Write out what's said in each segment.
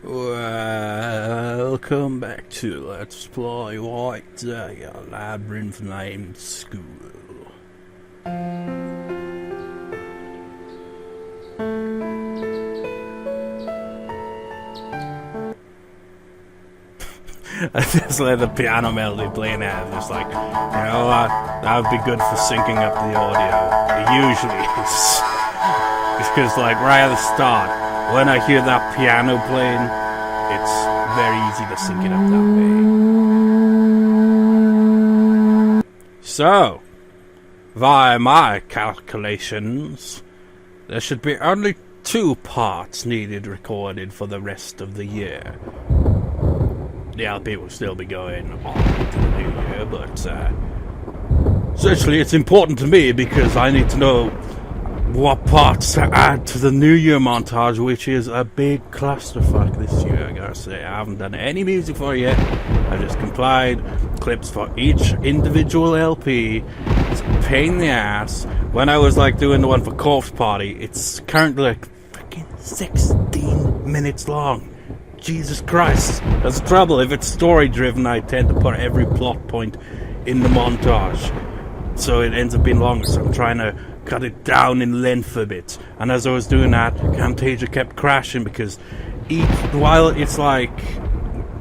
Welcome back to Let's Play White Day, a labyrinth named School. I just let the piano melody play in there, just like, you know what, that would be good for syncing up the audio. It usually is. Because like right at the start, when I hear that piano playing, it's very easy to sync it up that way. So, via my calculations, there should be only 2 parts needed recorded for the rest of the year. The LP will still be going on into the new year, but essentially it's important to me because I need to know what parts to add to the New Year montage, which is a big clusterfuck this year, I gotta say. I haven't done any music for it yet. I just compiled clips for each individual LP. It's a pain in the ass. When I was like doing the one for Corpse Party, it's currently like freaking 16 minutes long. Jesus Christ. That's the trouble. If it's story driven, I tend to put every plot point in the montage, so it ends up being longer. So I'm trying to cut it down in length a bit, and as I was doing that, Camtasia kept crashing because while it's like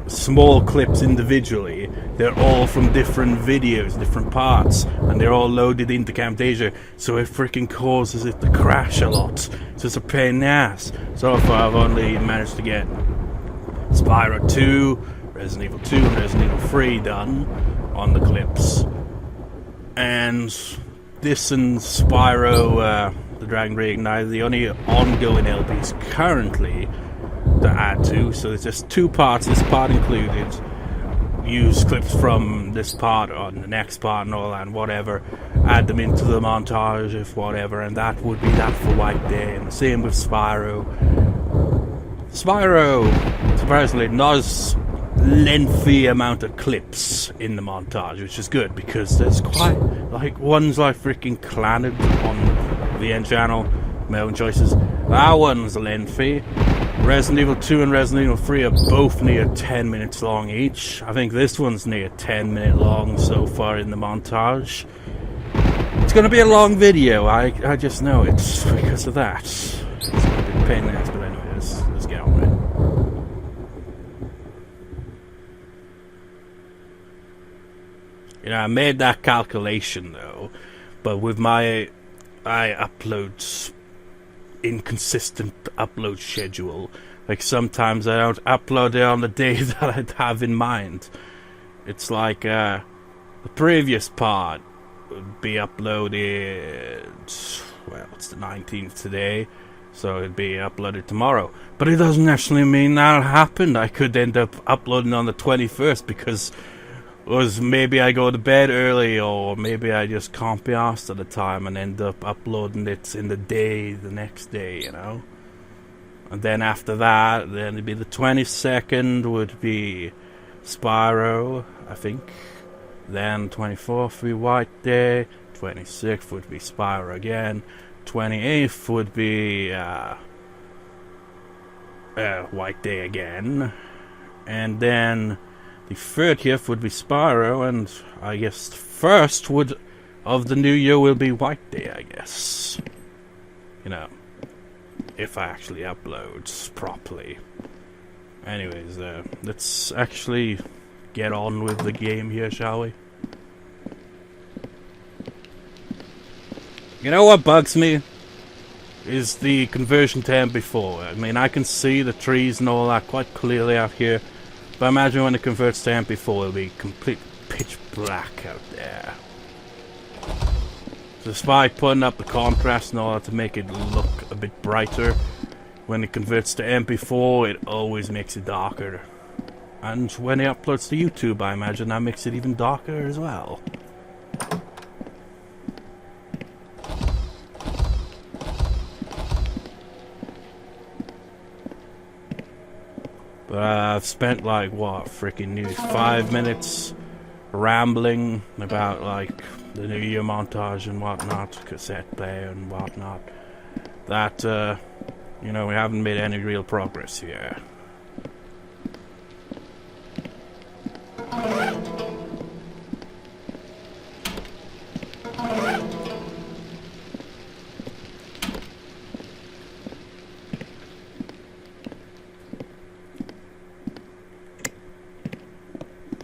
small clips individually, they're all from different videos, different parts, and they're all loaded into Camtasia, so it freaking causes it to crash a lot. So it's a pain in the ass. So far I've only managed to get Spyro 2, Resident Evil 2, and Resident Evil 3 done on the clips, and this and Spyro, the Dragon Reignited, the only ongoing LPs currently to add to. So there's just 2 parts, this part included. Use clips from this part on the next part and all that and whatever. Add them into the montage if whatever, and that would be that for White Day. And the same with Spyro. Spyro, surprisingly, not as lengthy amount of clips in the montage, which is good because there's quite like one's like freaking clanted on the end channel, my own choices. That one's lengthy. Resident Evil 2 and Resident Evil 3 are both near 10 minutes long each. I think this one's near 10 minute long so far in the montage. It's gonna be a long video, I just know it's because of that. It's gonna be a pain in the ass, but anyway, let's get on with it. You know, I made that calculation though, but with I upload inconsistent upload schedule. Like sometimes I don't upload it on the day that I'd have in mind. It's like the previous part would be uploaded, well, it's the 19th today, so it'd be uploaded tomorrow. But it doesn't actually mean that'll happen. I could end up uploading on the 21st because maybe I go to bed early, or maybe I just can't be asked at the time and end up uploading it in the next day, you know? And then after that, then it'd be the 22nd would be Spyro, I think. Then 24th would be White Day, 26th would be Spyro again, 28th would be White Day again, and then the 30th would be Spyro, and I guess the first of the new year will be White Day, I guess. You know, if I actually upload properly. Anyways, let's actually get on with the game here, shall we? You know what bugs me? Is the conversion to MP4. I mean, I can see the trees and all that quite clearly out here. But imagine when it converts to MP4, it'll be complete pitch black out there. So despite putting up the contrast and all that to make it look a bit brighter, when it converts to MP4, it always makes it darker. And when it uploads to YouTube, I imagine that makes it even darker as well. But I've spent like, what, freaking nearly 5 minutes rambling about like the New Year montage and whatnot, cassette player and whatnot. That, you know, we haven't made any real progress here.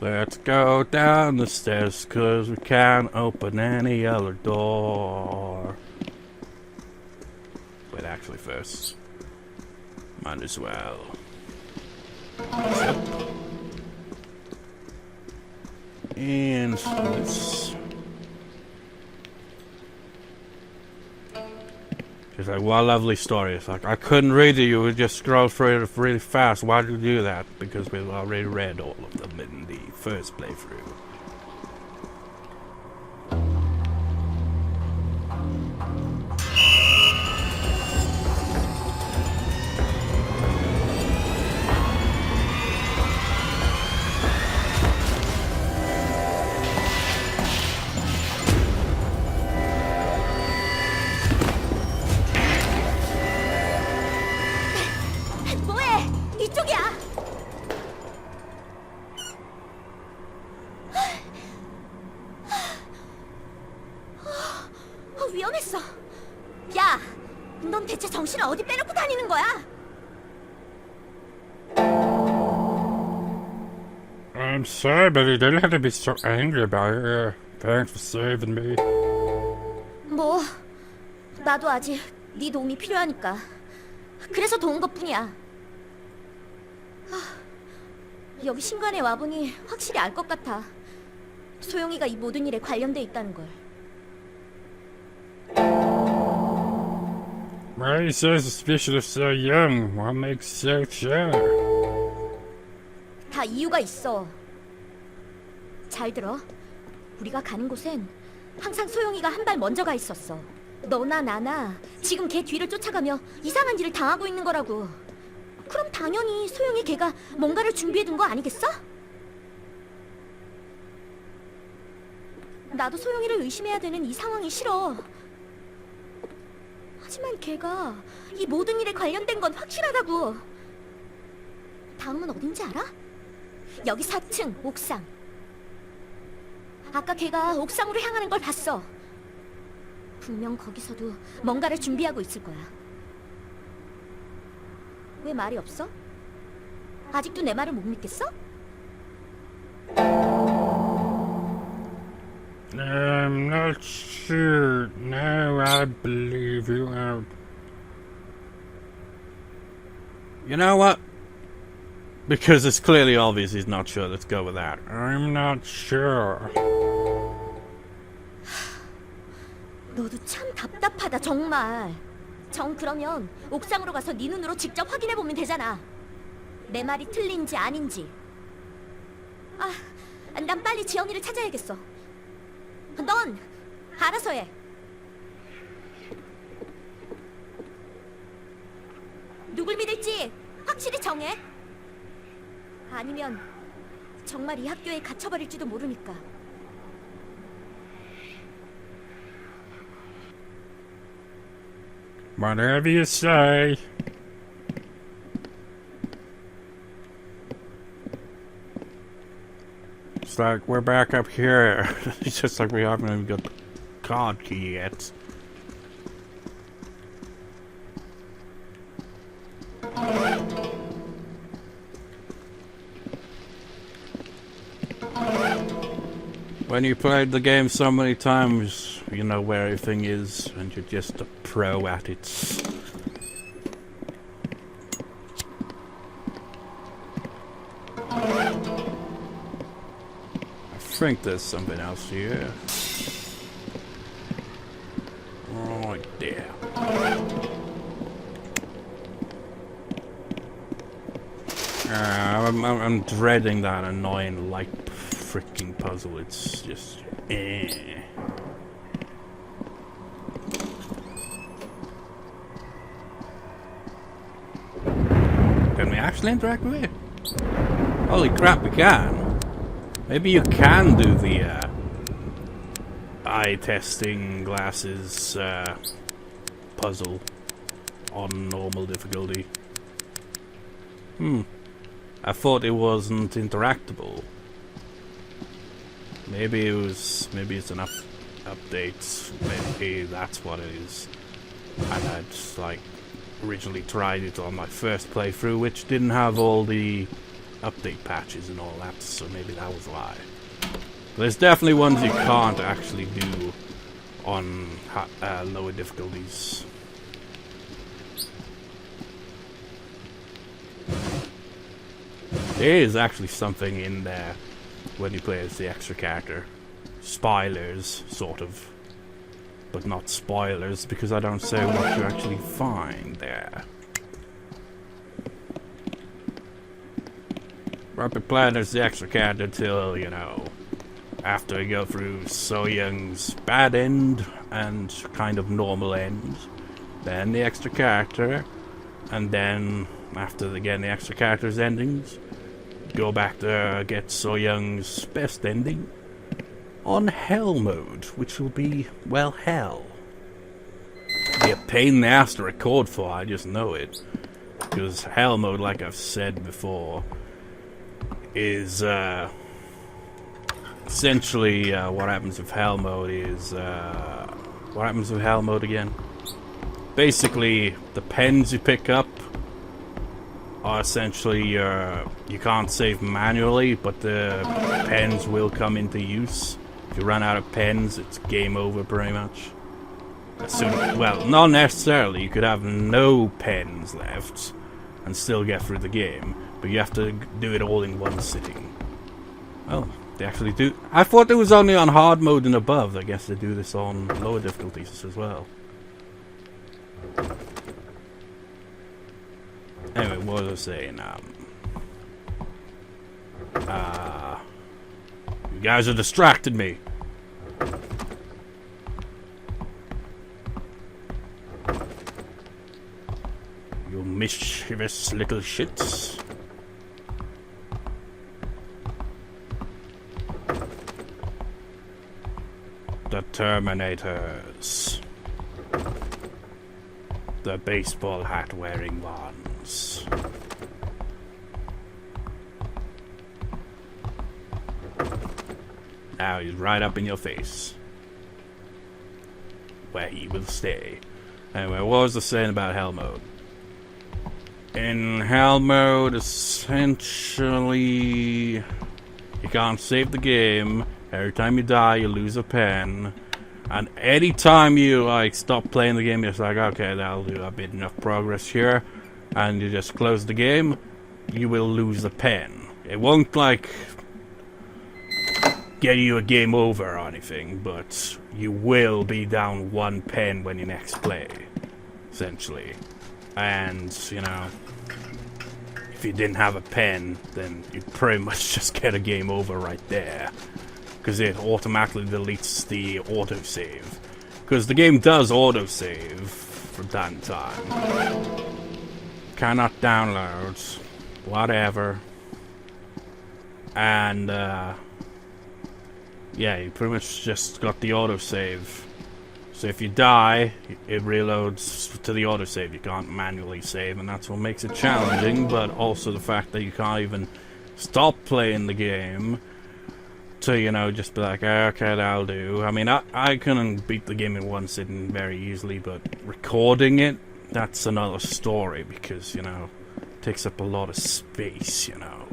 Let's go down the stairs, 'cause we can't open any other door. Wait, actually first. Might as well. Yep. And let's... She's like, what a lovely story. It's like, I couldn't read it, you would just scroll through it really fast. Why did you do that? Because we've already read all of them in the first playthrough. 위험했어. 야, 넌 대체 정신을 어디 빼놓고 다니는 거야? I'm sorry, but you didn't have to be so angry about it. Thanks for saving me. 뭐, 나도 아직 네 도움이 필요하니까. 그래서 도운 것뿐이야. 여기 신관에 와보니 확실히 알 것 같아. 소영이가 이 모든 일에 관련돼 있다는 걸. Why are you so suspicious of so young? What makes you so sure? 다 이유가 있어. 잘 들어. 우리가 가는 곳엔 항상 소영이가 한 발 먼저 가 있었어. 너나 나나 지금 걔 뒤를 쫓아가며 이상한 일을 당하고 있는 거라고. 그럼 당연히 소영이 걔가 뭔가를 준비해둔 거 아니겠어? 나도 소영이를 의심해야 되는 이 상황이 싫어. 하지만 걔가 이 모든 일에 관련된 건 확실하다고. 다음은 어딘지 알아? 여기 4층 옥상. 아까 걔가 옥상으로 향하는 걸 봤어. 분명 거기서도 뭔가를 준비하고 있을 거야. 왜 말이 없어? 아직도 내 말을 못 믿겠어? I'm not sure. No, I believe you out. You know what? Because it's clearly obvious he's not sure. Let's go with that. I'm not sure. 너도 참 답답하다 정말. 정 그러면 옥상으로 가서 네 눈으로 직접 확인해보면 되잖아. 내 말이 틀린지 아닌지. 난 빨리 지영이를 찾아야겠어. 넌 알아서 해. 누굴 믿을지 확실히 정해. 아니면 정말 이 학교에 갇혀버릴지도 모르니까. Whatever you say. It's like we're back up here. It's just like we haven't even got the card key yet. When you played the game so many times, you know where everything is, and you're just a pro at it. I think there's something else here. Right there. I'm dreading that annoying light freaking puzzle. It's just Can we actually interact with it? Holy crap, we can. Maybe you can do the eye testing glasses puzzle on normal difficulty. I thought it wasn't interactable. Maybe it's an update. Maybe that's what it is. And I'd like originally tried it on my first playthrough, which didn't have all the update patches and all that, so maybe that was why. There's definitely ones you can't actually do on lower difficulties. There is actually something in there when you play as the extra character. Spoilers, sort of. But not spoilers, because I don't say what you actually find there. I've been playing as the extra character till, you know, after you go through So Young's bad end and kind of normal end, then the extra character, and then after again the extra character's endings, go back to get So Young's best ending on Hell mode, which will be, well, hell. Be a pain in the ass to record for, I just know it. Because Hell mode, like I've said before, is essentially what happens with Hell mode is what happens with Hell mode again? Basically, the pens you pick up are essentially you can't save manually, but the pens will come into use. If you run out of pens, it's game over pretty much. Well, not necessarily. You could have no pens left and still get through the game, but you have to do it all in one sitting. Oh, they actually do. I thought it was only on hard mode and above. I guess they do this on lower difficulties as well. Anyway, what was I saying? You guys are distracted me. You mischievous little shits. The Terminators. The baseball hat wearing ones. Now he's right up in your face. Where he will stay. Anyway, what was I saying about Hell mode? In Hell mode, essentially, you can't save the game. Every time you die, you lose a pen. And anytime you, like, stop playing the game, you're just like, okay, that'll do. I've made enough progress here. And you just close the game, you will lose a pen. It won't, like, get you a game over or anything, but you will be down one pen when you next play, essentially. And, you know, if you didn't have a pen, then you'd pretty much just get a game over right there. Because it automatically deletes the autosave. Because the game does autosave from time to time. Cannot download. Whatever. And, yeah, you pretty much just got the autosave. So if you die, it reloads to the autosave. You can't manually save, and that's what makes it challenging, but also the fact that you can't even stop playing the game to, you know, just be like, okay, that'll do. I mean, I couldn't beat the game in one sitting very easily, but recording it, that's another story, because, you know, it takes up a lot of space, you know.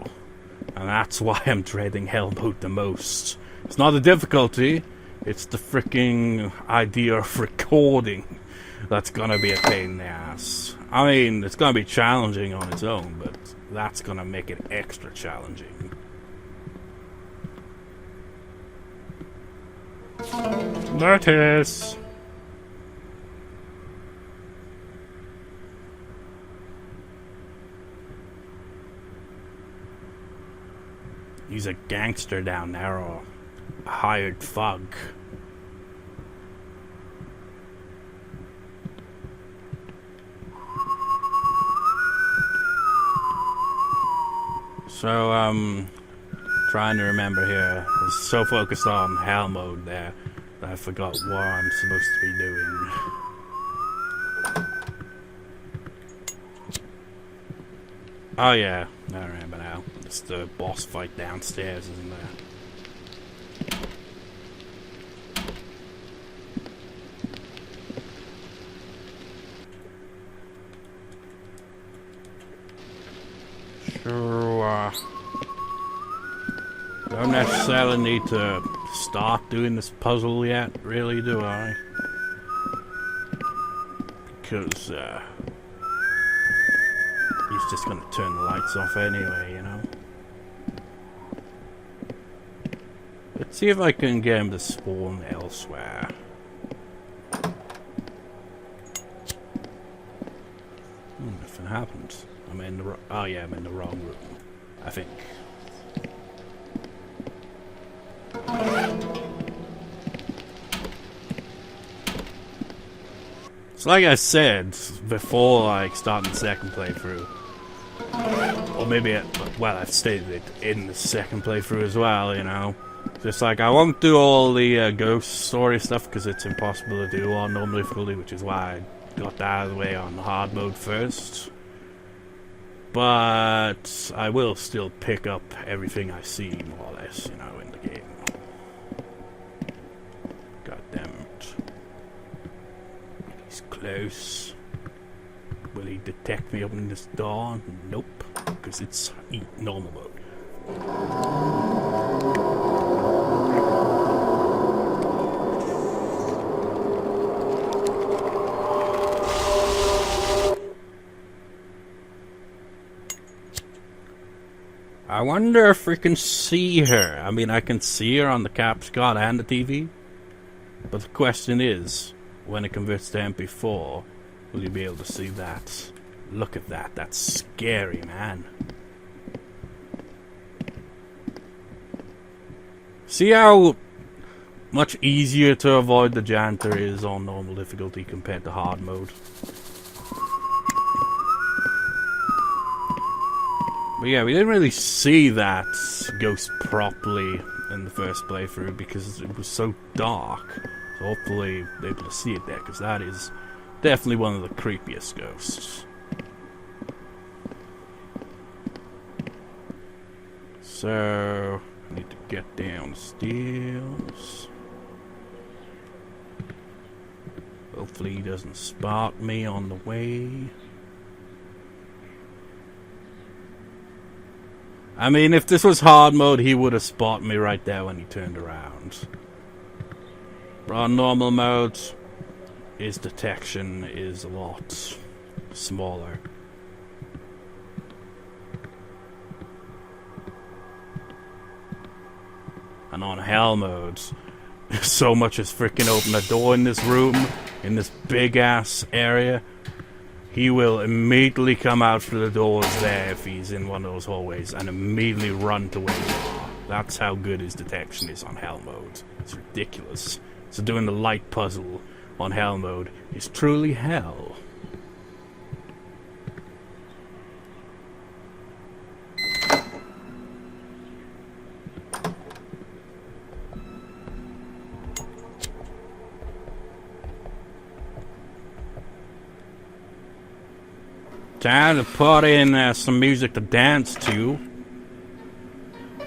And that's why I'm dreading Hell mode the most. It's not the difficulty, it's the freaking idea of recording that's gonna be a pain in the ass. I mean, it's gonna be challenging on its own, but that's gonna make it extra challenging. Notice! He's a gangster down there, or a hired thug. So, trying to remember here. I was so focused on Hell mode there that I forgot what I'm supposed to be doing. Oh yeah, I remember now. It's the boss fight downstairs, isn't there? So, don't necessarily need to start doing this puzzle yet, really, do I? Because, he's just gonna turn the lights off anyway, you know? Let's see if I can get him to spawn elsewhere. Nothing happens. I'm in the oh yeah, I'm in the wrong room, I think. So like I said before, like starting the second playthrough, or maybe well, I've stated it in the second playthrough as well, you know. Just like I won't do all the ghost story stuff because it's impossible to do on normal difficulty, which is why I got that out of the way on hard mode first. But I will still pick up everything I see, more or less, you know, in the game. God damn it. He's close. Will he detect me opening this door? Nope, because it's normal mode. I wonder if we can see her. I mean, I can see her on the capture card and the TV. But the question is, when it converts to MP4, will you be able to see that? Look at that. That's scary, man. See how much easier to avoid the janitor is on normal difficulty compared to hard mode? But yeah, we didn't really see that ghost properly in the first playthrough because it was so dark. So hopefully they're able to see it there, because that is definitely one of the creepiest ghosts. So, I need to get downstairs. Hopefully he doesn't spot me on the way. I mean, if this was hard mode, he would have spotted me right there when he turned around. But on normal mode, his detection is a lot smaller. And on hell mode, so much as freaking open a door in this room, in this big ass area, he will immediately come out through the doors there if he's in one of those hallways and immediately run to where you are. That's how good his detection is on hell mode. It's ridiculous. So doing the light puzzle on hell mode is truly hell. Time to put in some music to dance to.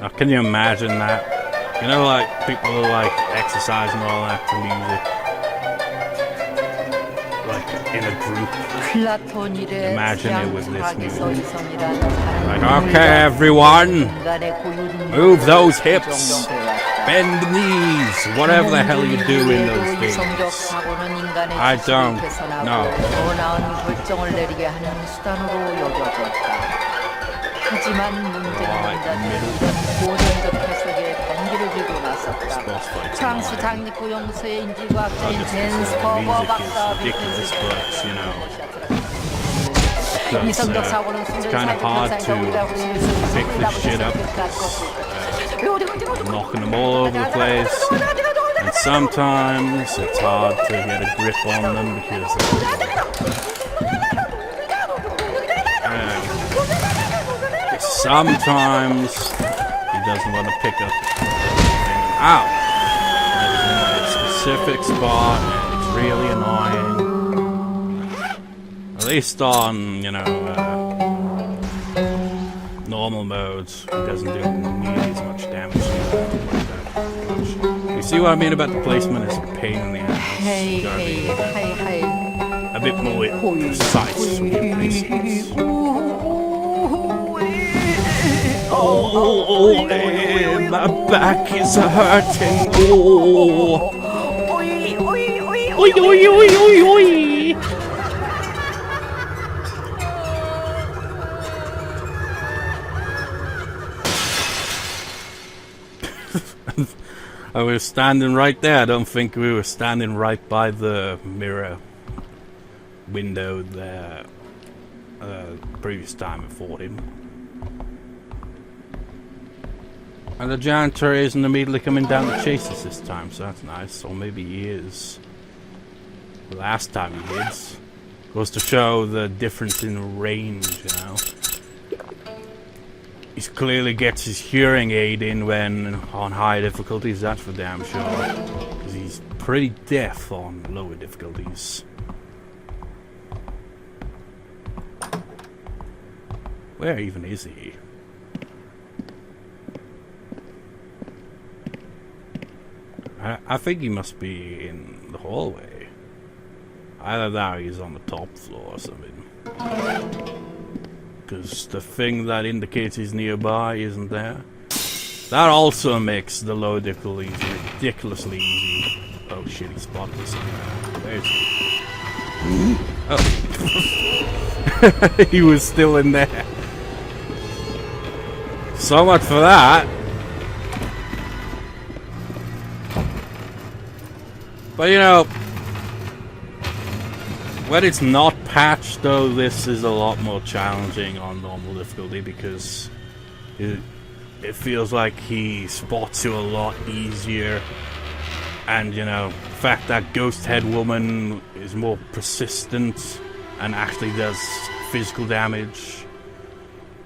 Now, can you imagine that? You know, like, people who like exercise and all that to music. Like, in a group. Imagine it with this music. Like, okay, everyone. Move those hips. Bend the knees. Whatever the hell you do in those things. I don't know. 프랑스 장리코 영수의 인지과학자인 제임스 버거 박사와 이성적 사고는 순전 사고를 pick this shit up. Knocking them all over the place. And sometimes it's hard to get a grip on them because sometimes he doesn't want to pick up anything out. And it's in a specific spot and it's really annoying. At least on, you know, normal modes, it doesn't do nearly as much damage. You see what I mean about the placement is a pain in the ass. You gotta be a bit more precise with your placements. My back is hurting. Oh. Oi, oi, oi, oi, oi. I was standing right there. I don't think we were standing right by the mirror window there previous time I fought him. And the janitor isn't immediately coming down to chase us this time, so that's nice. Or maybe he is. The last time he did was to show the difference in range, you know. He clearly gets his hearing aid in when on high difficulties, that's for damn sure. Because he's pretty deaf on lower difficulties. Where even is he? I think he must be in the hallway. Either that or he's on the top floor or something. Because the thing that indicates he's nearby isn't there. That also makes the low difficulties ridiculously easy. Oh shit, he spotted me somewhere. Where is he? Oh. He was still in there. So much for that. But you know, when it's not patched though, this is a lot more challenging on normal difficulty because it feels like he spots you a lot easier. And you know, the fact that Ghost Head Woman is more persistent and actually does physical damage.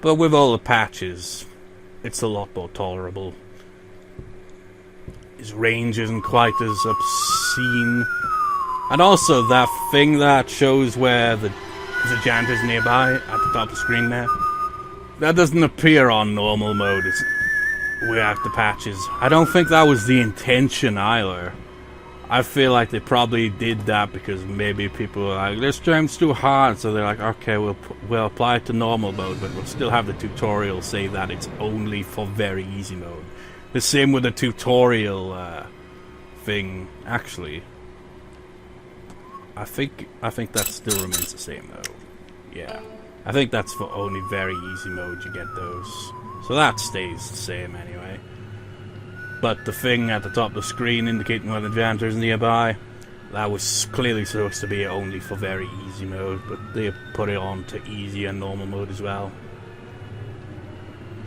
But with all the patches, it's a lot more tolerable. His range isn't quite as obscene. And also that thing that shows where the janitor's nearby at the top of the screen there, that doesn't appear on normal mode. It's without the patches. I don't think that was the intention either. I feel like they probably did that because maybe people were like, this game's too hard, so they're like, okay, we'll apply it to normal mode, but we'll still have the tutorial say that it's only for very easy mode. The same with the tutorial thing. Actually, I think that still remains the same though. Yeah, I think that's for only very easy mode you get those. So that stays the same anyway. But the thing at the top of the screen indicating where the janitor's nearby, that was clearly supposed to be only for very easy mode, but they put it on to easy and normal mode as well.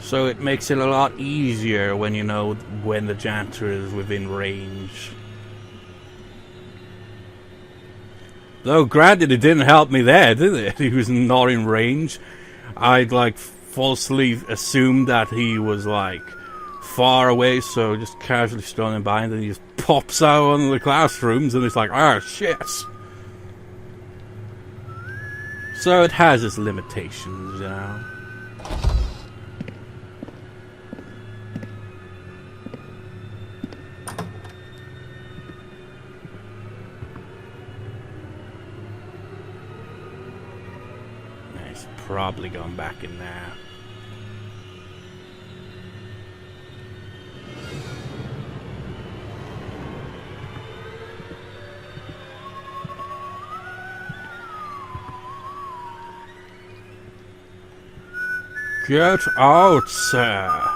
So it makes it a lot easier when you know when the janitor is within range. Though granted, it didn't help me there, did it? He was not in range. I'd like falsely assumed that he was like far away, so just casually strolling by, and then he just pops out on the classrooms and it's like, oh shit. So it has its limitations, you know. He's probably gone back in there. Get out, sir!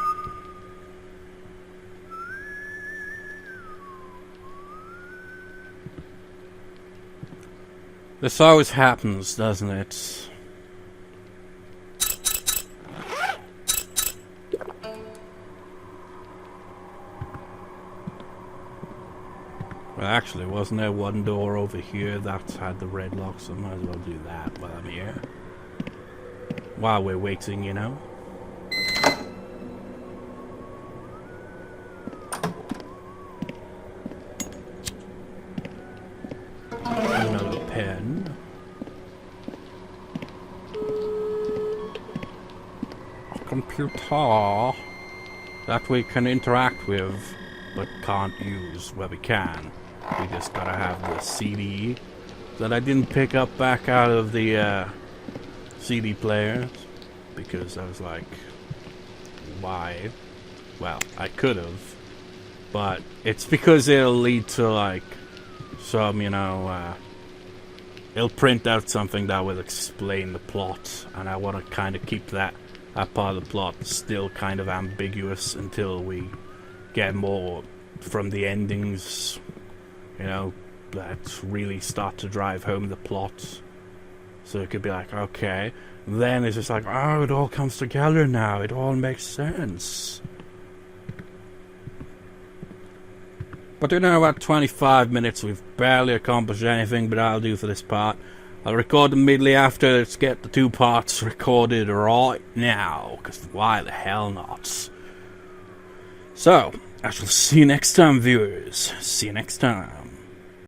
This always happens, doesn't it? Well, actually, wasn't there one door over here that had the red lock, so I might as well do that while I'm here. While we're waiting, you know. Another pen. A computer that we can interact with, but can't use where we can. We just gotta have the CD that I didn't pick up back out of the CD player, because I was like, why. Well, I could have. But it's because it'll lead to, like, some, it'll print out something that will explain the plot. And I want to kind of keep that part of the plot still kind of ambiguous until we get more from the endings, that really start to drive home the plot. So it could be like, okay, then it's just like, oh, it all comes together now, it all makes sense. But at 25 minutes we've barely accomplished anything, but I'll do for this part. I'll record immediately after. Let's get the 2 parts recorded right now, because why the hell not? So, I shall see you next time, viewers. See you next time.